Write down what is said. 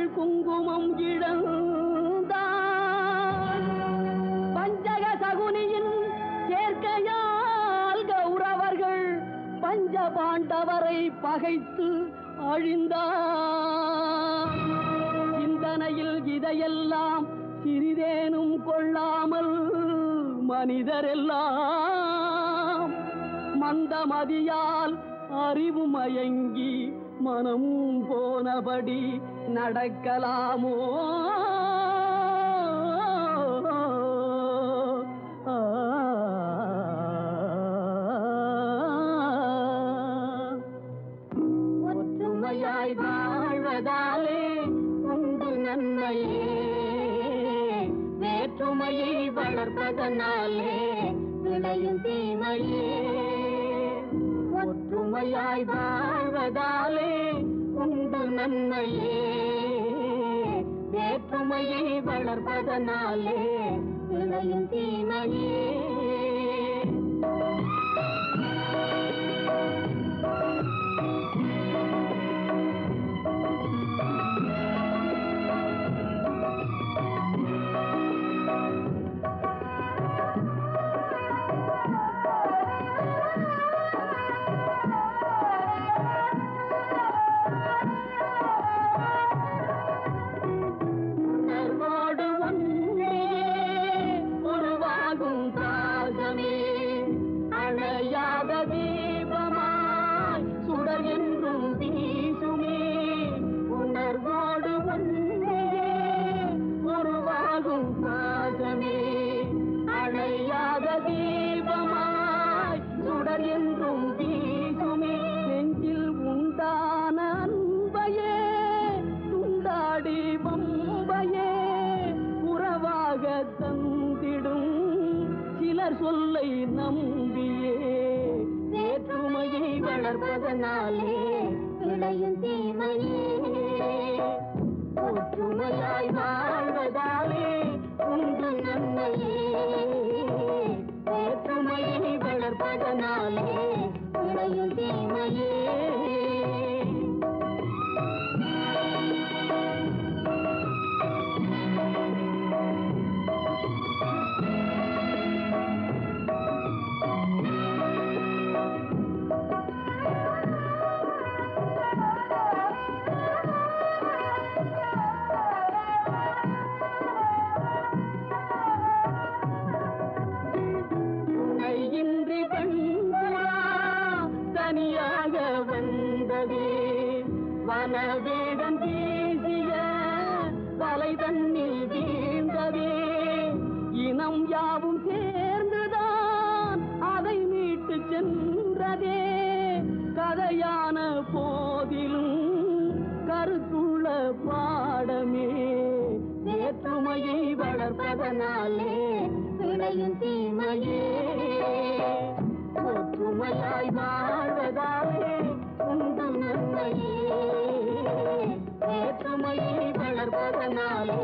மஞ்சள் குங்குமம் இழந்தான் பஞ்சக சகுனியின் சேர்க்கையால் கௌரவர்கள் பஞ்ச பாண்டவரை பகைத்து அழிந்தார். சிந்தனையில் இதையெல்லாம் சிறிதேனும் கொள்ளாமல் மனிதரெல்லாம் மந்தமதியால் அறிவு மயங்கி மனம் போனபடி நடக்கலாமோ? ஒற்றுமையாய் வாழ்வதாலே உண்டு நன்மையே, வேற்றுமையை வளர்ப்பதனாலே விளையும் தீமையே. ஒற்றுமையாய் வாழ்வதாலே உண்டு நன்மையே, வேற்றுமையை வளர்ப்பதனாலே விளையும் தீமையே. சொல்லை நம்பியே வேற்றுமையை வளர்ப்பதனாலே விளையும் தீமையே. ஒற்றுமையாய் வாழ்வதாலே உண்டு நன்மையே, வேற்றுமையை வளர்ப்பதனாலே விளையும் தீமையே. தனியாக வந்ததே வனவேடம் வீசிய வலை தண்ணில் வீழ்ந்ததே. இனம் யாவும் சேர்ந்துதான் அதை மீட்டு சென்றதே. கதையான போதிலும் கருத்துள்ள பாடமே, வேற்றுமையை வளர்ப்பதனாலே விளையும் தீமையே. ஒற்றுமையாய் வாழ்வதாலே உண்டு நன்மையே, வேற்றுமையை வளர்ப்பதனாலே